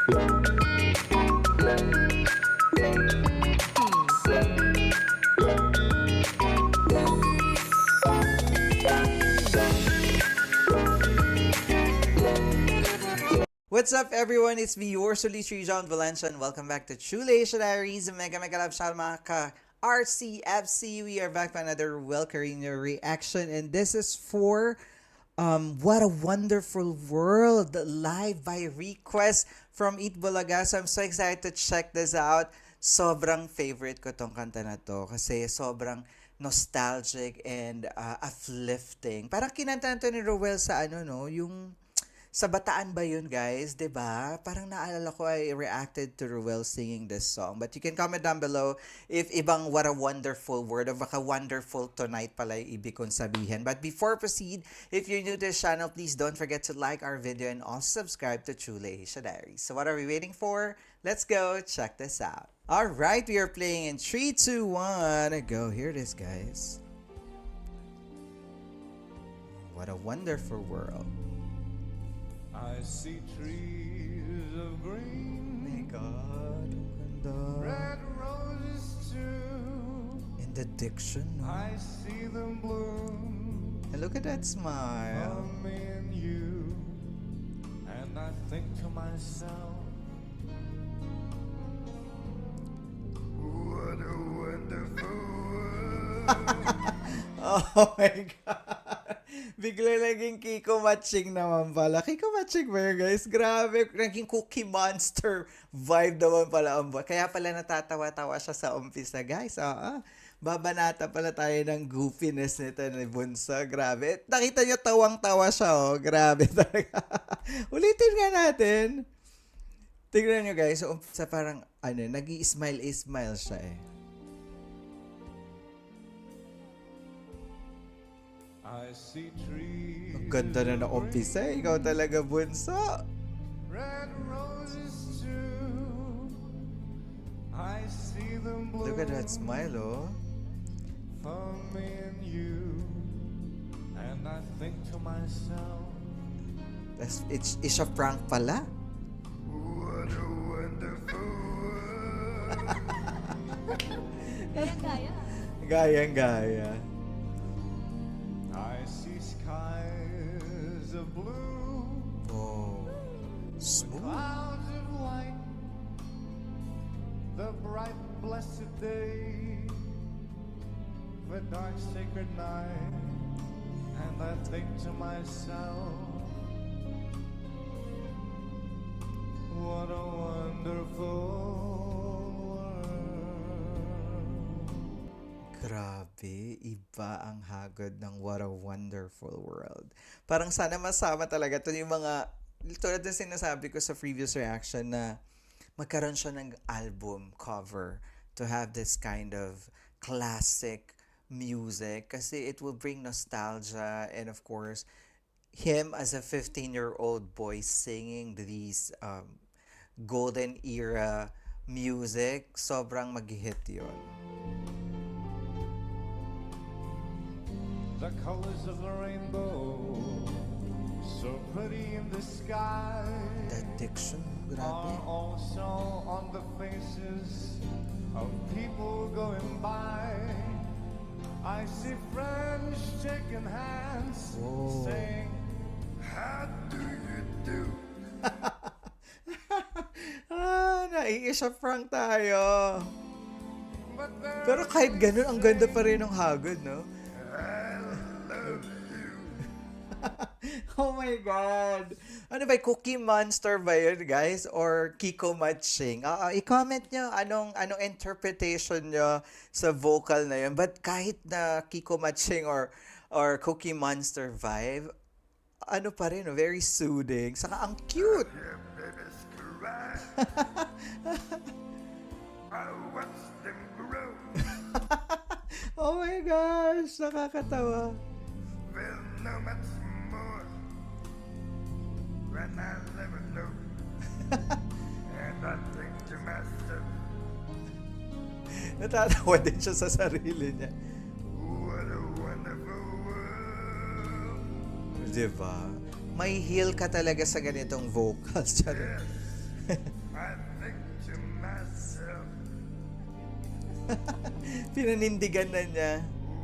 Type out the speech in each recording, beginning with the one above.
What's up everyone? It's me, your Solitary John Valencia, and welcome back to Chule Diaries. Mega love shout mga ka RCFC. We are back for another Will Carino reaction, and this is for What a Wonderful World, live by request from Eat Bulaga. So I'm so excited to check this out. Sobrang favorite ko tong kanta na to kasi sobrang nostalgic and uplifting. Parang kinanta to ni Rowell sa yung sa Bataan ba yun, guys? 'Di ba? Parang naalala ko I reacted to Ruel singing this song. But you can comment down below if ibang What a Wonderful World, of baka Wonderful Tonight pala yung ibig kong sabihin. But before proceed, if you're new to this channel, please don't forget to like our video and also subscribe to Chule Asia Diaries. So what are we waiting for? Let's go check this out. Alright, we are playing in 3, 2, 1. Go. Here it is, guys. What a wonderful world. I see trees of green, My God, ang ganda. red roses too. And the diction, no? I see them bloom And look at that smile. for me and you. And I think to myself, what a wonderful world. Oh my God. Bigla naging Kiko Matching naman pala. Kiko Matching ba yun, guys? Grabe. Naging Cookie Monster vibe naman pala. Kaya pala natatawa-tawa siya sa umpisa, guys. Babanata pala tayo ng goofiness nito ni Bunso. Grabe. Nakita niyo tawang-tawa siya, oh. Grabe talaga. Ulitin nga natin. Tignan niyo, guys. So, sa parang, nag-i-smile siya eh. I see trees Ang ganda na na-umpisa. Ikaw talaga, Bunso. red roses too. I see them bloom Look at that smile, oh. for me and you. And I think to myself, It's a prank pala. what a wonderful world. Gayang-gaya. I see skies of blue, Oh. Smooth. clouds of light, the bright blessed day, the dark sacred night, and I think to myself, what a wonderful world. Grabe, iba ang hagod ng What a Wonderful World. Parang sana masama talaga ito yung mga, tulad ng sinasabi ko sa previous reaction na magkaroon siya ng album cover to have this kind of classic music kasi it will bring nostalgia and of course, him as a 15-year-old boy singing these golden era music, sobrang mag-hit yun. The colors of the rainbow, so pretty in the sky, That diction, are grabe. also on the faces of people going by. I see friends shaking hands, Whoa. saying, how do you do? Nai-isa prank tayo. But there Pero kahit ganun, ang ganda pa rin ng hagod, no? Oh my God! Ano ba, Cookie Monster ba yun, guys? Or Kiko Matching? I-comment nyo anong interpretation nyo sa vocal na yun. But kahit na Kiko Matching or Cookie Monster vibe, ano pa rin, no? Very soothing. Saka ang cute! your babies cry, I watch them grow. Oh my gosh! Nakakatawa. Well, no much more when I never know. And I think to myself, Natatawa din siya sa sarili niya. what a wonderful world. Diba? May heal ka talaga sa ganitong vocals. Yes, I think to myself, Pinanindigan na niya.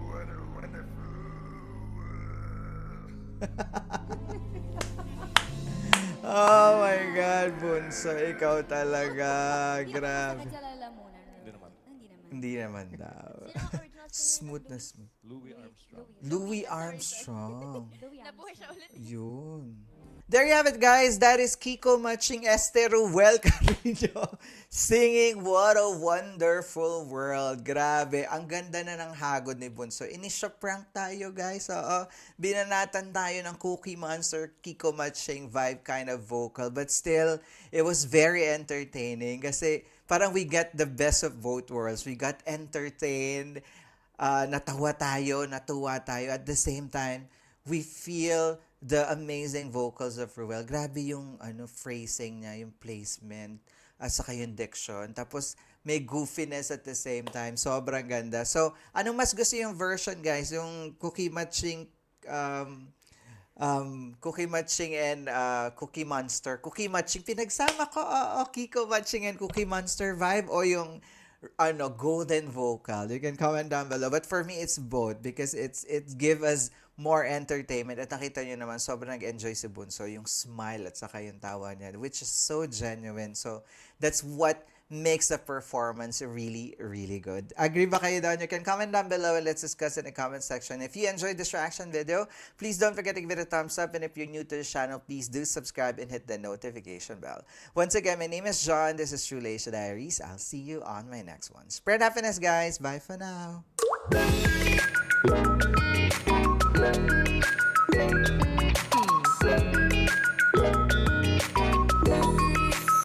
what a wonderful world. Oh my God, Bunso. Ikaw talaga. Grabe. Hindi ako sa lalamunan. Hindi naman. Hindi naman. Hindi naman daw. Sino ang original singer? Smooth na smooth. Louis Armstrong. Louis Armstrong. Louis Nabuhay siya ulit. Yun. There you have it, guys. That is Kiko Matching Esteruel Carrillo singing What a Wonderful World. Grabe. Ang ganda na ng hagod ni Bunso. Inisya prank tayo, guys. Oo. Binanatan tayo ng Cookie Monster, Kiko Matching vibe kind of vocal. But still, it was very entertaining kasi parang we get the best of both worlds. We got entertained, natawa tayo, natuwa tayo. At the same time, we feel the amazing vocals of Ruel. Grabe yung phrasing niya, yung placement, at saka yung diction. Tapos may goofiness at the same time. Sobrang ganda. So, anong mas gusto yung version, guys? Yung Cookie Matching Cookie Matching and Cookie Monster. Cookie Matching, pinagsama ko, Kiko Matching and Cookie Monster vibe o yung golden vocal. You can comment down below. But for me, it's both because it give us more entertainment. At nakita nyo naman, sobrang nag-enjoy si Bunso. Yung smile at saka yung tawa niya, which is so genuine. So, that's what makes the performance really, really good. Agree ba kayo doon? You can comment down below and let's discuss in the comment section. If you enjoyed this reaction video, please don't forget to give it a thumbs up. And if you're new to the channel, please do subscribe and hit the notification bell. Once again, my name is John. This is True Leisha Diaries. I'll see you on my next one. Spread happiness, guys. Bye for now.